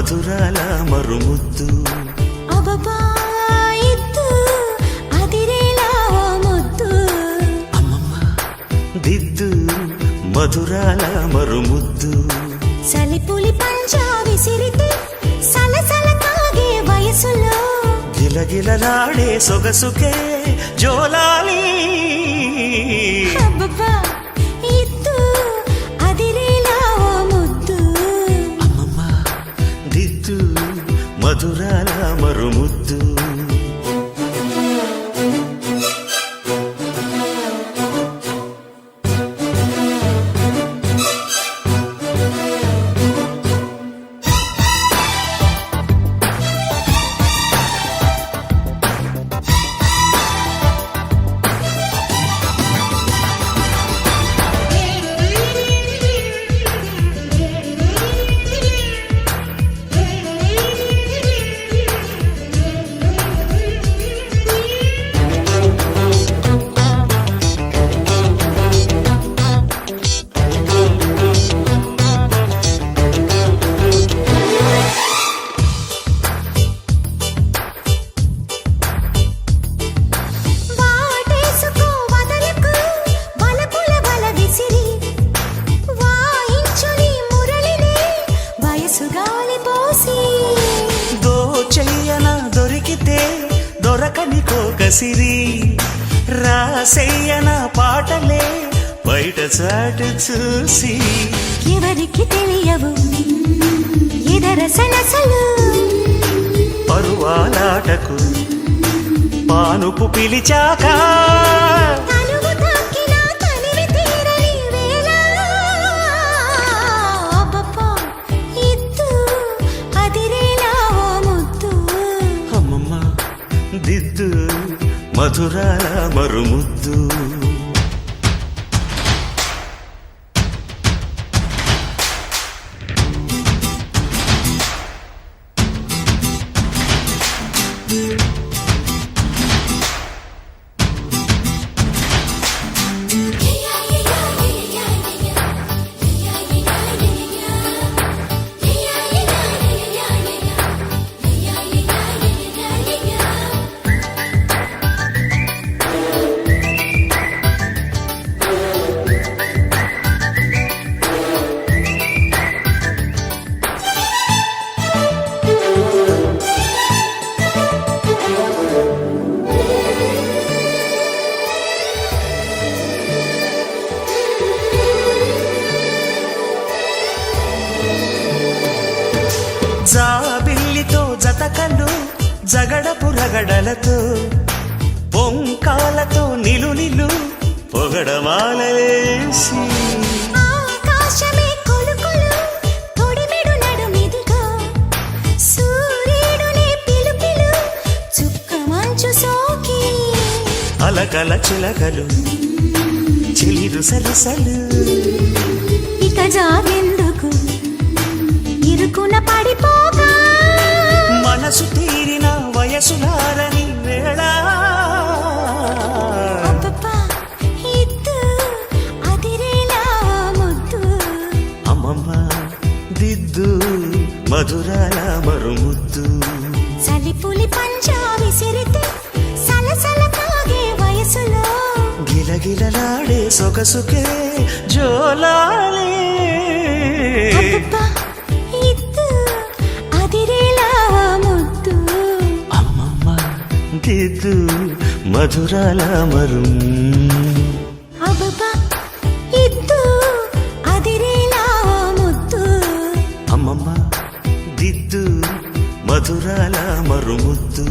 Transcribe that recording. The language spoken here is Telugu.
మధురాల మరుముద్దు అబ్బబ్బా ఇద్దు అదిరేలా ముద్దు అమ్మమ్మ దిద్దు మధురాల మరుముద్దు సలిపులి పంజా విసిరితే సలసల కాగే వయసులో గిలగిలలాడే సొగసుకే జోలాలి అబ్బబ్బా ఇద్దు అదిరేలా ముద్దు అమ్మమ్మ దిద్దు మధురాల మరుముద్దు వాటేసుకో వదలకు వలపుల వల విసిరి వాయించుని మురళిని వయసు గాలి పోసి దోచెయ్యన దొరికితే దొరకని కోకసిరి రాసెయ్యన పాటలే బయట చాటు చూసి ఎవరికి తెలియవు ఇదర సనసలు పరువాలాటకు పానుపు పిలిచాక తనువు తాకిన తనివి తీరని వేళ అబ్బబ్బా ఇద్దు అదిరేలా ముద్దు అమ్మమ్మ దిద్దు మధురాల మరుముద్దు జాబిల్లితో జతకలు జగడపు రగడలతో పొంకాలతో నిలు పొగడమాలలేసి ఆకాశమే కొలుకొలు తొడిమెడు నడుమిదిగో సూర్యుడునే పిలుపిలు చుక్క మంచు సోకి అలకల చిలకలు చిలిరు సరసలు ఇక జాగెందుకు ఇరుకున పడిపోక మనసు తీరిన వయసులారని వేళ అబ్బబ్బా ఇద్దు అదిరేలా ముద్దు అమ్మమ్మ దిద్దు మధురాల మరుముద్దు సలిపులి పంజా విసిరితే సలసల కాగే వయసులో గిలగిలలాడే సొగసుకే జోలాలి అబ్బబ్బా ఇద్దు అదిరేలా ముద్దు అమ్మమ్మ దిద్దు మధురాల మరుం అబ్బబ్బా ఇద్దు అదిరేలా ముద్దు అమ్మమ్మ దిద్దు మధురాల మరుముద్దు